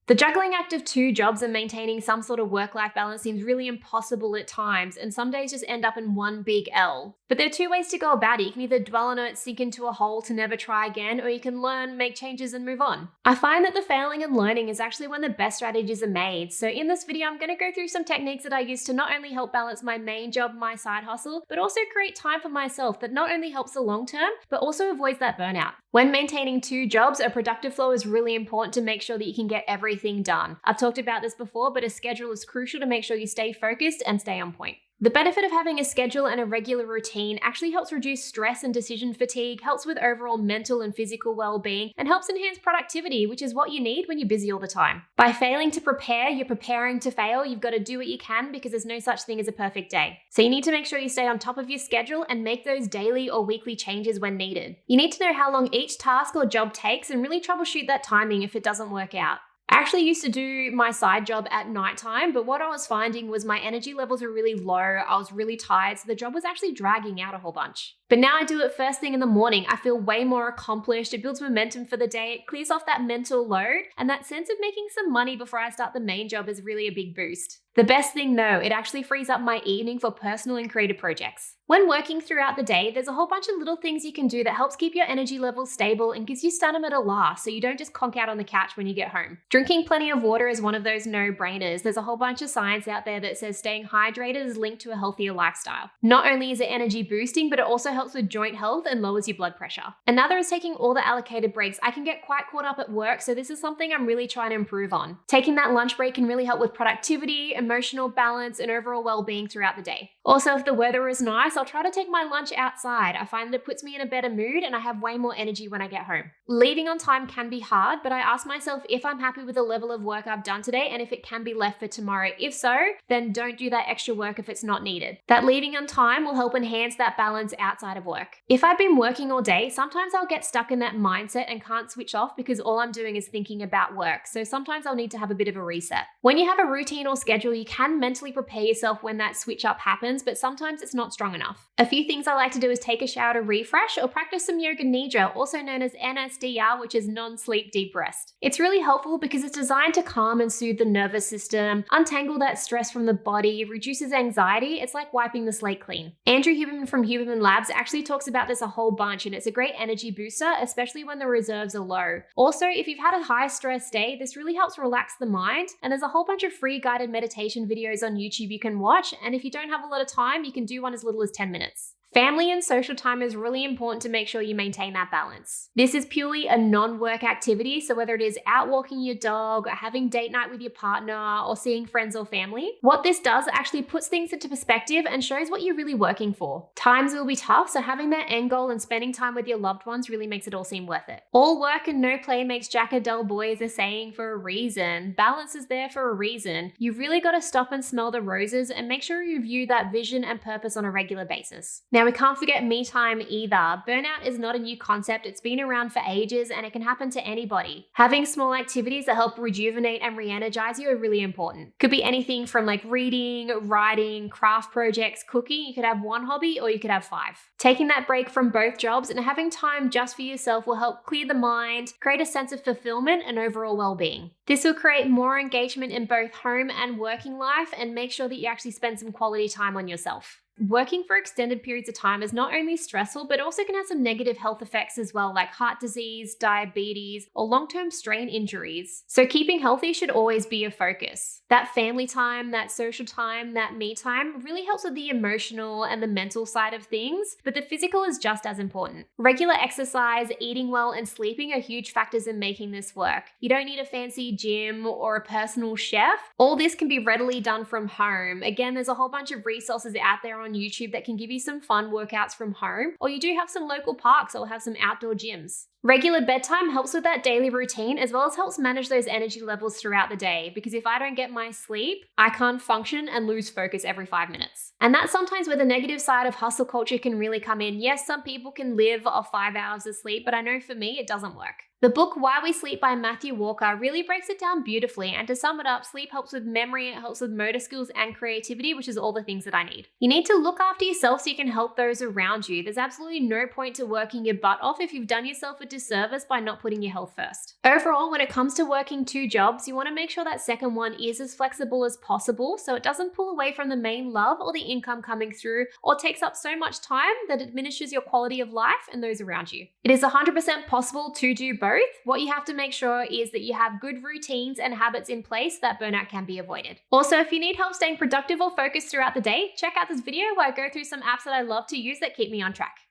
The juggling act of 2 jobs and maintaining some sort of work-life balance seems really impossible at times, and some days just end up in one big L. But there are 2 ways to go about it. You can either dwell on it, sink into a hole to never try again, or you can learn, make changes, and move on. I find that the failing and learning is actually when the best strategies are made. So in this video, I'm going to go through some techniques that I use to not only help balance my main job, my side hustle, but also create time for myself that not only helps the long term, but also avoids that burnout. When maintaining 2 jobs, a productive flow is really important to make sure that you can get everything done. I've talked about this before, but a schedule is crucial to make sure you stay focused and stay on point. The benefit of having a schedule and a regular routine actually helps reduce stress and decision fatigue, helps with overall mental and physical well-being, and helps enhance productivity, which is what you need when you're busy all the time. By failing to prepare, you're preparing to fail. You've got to do what you can because there's no such thing as a perfect day. So you need to make sure you stay on top of your schedule and make those daily or weekly changes when needed. You need to know how long each task or job takes and really troubleshoot that timing if it doesn't work out. I actually used to do my side job at nighttime, but what I was finding was my energy levels were really low. I was really tired, so the job was actually dragging out a whole bunch. But now I do it first thing in the morning. I feel way more accomplished. It builds momentum for the day. It clears off that mental load, and that sense of making some money before I start the main job is really a big boost. The best thing though, it actually frees up my evening for personal and creative projects. When working throughout the day, there's a whole bunch of little things you can do that helps keep your energy levels stable and gives you stamina to last so you don't just conk out on the couch when you get home. Drinking plenty of water is one of those no-brainers. There's a whole bunch of science out there that says staying hydrated is linked to a healthier lifestyle. Not only is it energy boosting, but it also helps with joint health and lowers your blood pressure. Another is taking all the allocated breaks. I can get quite caught up at work, so this is something I'm really trying to improve on. Taking that lunch break can really help with productivity, emotional balance, and overall well-being throughout the day. Also, if the weather is nice, I'll try to take my lunch outside. I find that it puts me in a better mood and I have way more energy when I get home. Leaving on time can be hard, but I ask myself if I'm happy with the level of work I've done today and if it can be left for tomorrow. If so, then don't do that extra work if it's not needed. That leaving on time will help enhance that balance outside of work. If I've been working all day, sometimes I'll get stuck in that mindset and can't switch off because all I'm doing is thinking about work. So sometimes I'll need to have a bit of a reset. When you have a routine or schedule, you can mentally prepare yourself when that switch up happens, but sometimes it's not strong enough. A few things I like to do is take a shower to refresh or practice some yoga nidra, also known as NSDR, which is non-sleep deep rest. It's really helpful because it's designed to calm and soothe the nervous system, untangle that stress from the body, reduces anxiety. It's like wiping the slate clean. Andrew Huberman from Huberman Labs actually talks about this a whole bunch, and it's a great energy booster, especially when the reserves are low. Also, if you've had a high stress day, this really helps relax the mind, and there's a whole bunch of free guided meditation videos on YouTube you can watch, and if you don't have a lot of time, you can do one as little as 10 minutes. Family and social time is really important to make sure you maintain that balance. This is purely a non-work activity, so whether it is out walking your dog, or having date night with your partner, or seeing friends or family, what this does actually puts things into perspective and shows what you're really working for. Times will be tough, so having that end goal and spending time with your loved ones really makes it all seem worth it. All work and no play makes Jack a dull boy is a saying for a reason. Balance is there for a reason. You've really got to stop and smell the roses and make sure you view that vision and purpose on a regular basis. Now, we can't forget me time either. Burnout is not a new concept. It's been around for ages and it can happen to anybody. Having small activities that help rejuvenate and re-energize you are really important. Could be anything from like reading, writing, craft projects, cooking. You could have one hobby or you could have 5. Taking that break from both jobs and having time just for yourself will help clear the mind, create a sense of fulfillment and overall well-being. This will create more engagement in both home and working life and make sure that you actually spend some quality time on yourself. Working for extended periods of time is not only stressful, but also can have some negative health effects as well, like heart disease, diabetes, or long-term strain injuries. So keeping healthy should always be a focus. That family time, that social time, that me time really helps with the emotional and the mental side of things, but the physical is just as important. Regular exercise, eating well, and sleeping are huge factors in making this work. You don't need a fancy gym or a personal chef. All this can be readily done from home. Again, there's a whole bunch of resources out there on YouTube that can give you some fun workouts from home, or you do have some local parks that will have some outdoor gyms. Regular bedtime helps with that daily routine as well as helps manage those energy levels throughout the day, because if I don't get my sleep, I can't function and lose focus every 5 minutes. And that's sometimes where the negative side of hustle culture can really come in. Yes, some people can live off 5 hours of sleep, but I know for me, it doesn't work. The book Why We Sleep by Matthew Walker really breaks it down beautifully, and to sum it up, sleep helps with memory, it helps with motor skills and creativity, which is all the things that I need. You need to look after yourself so you can help those around you. There's absolutely no point to working your butt off if you've done yourself a disservice by not putting your health first. Overall, when it comes to working 2 jobs, you want to make sure that second one is as flexible as possible so it doesn't pull away from the main love or the income coming through, or takes up so much time that it diminishes your quality of life and those around you. It is 100% possible to do both. What you have to make sure is that you have good routines and habits in place that burnout can be avoided. Also, if you need help staying productive or focused throughout the day, check out this video where I go through some apps that I love to use that keep me on track.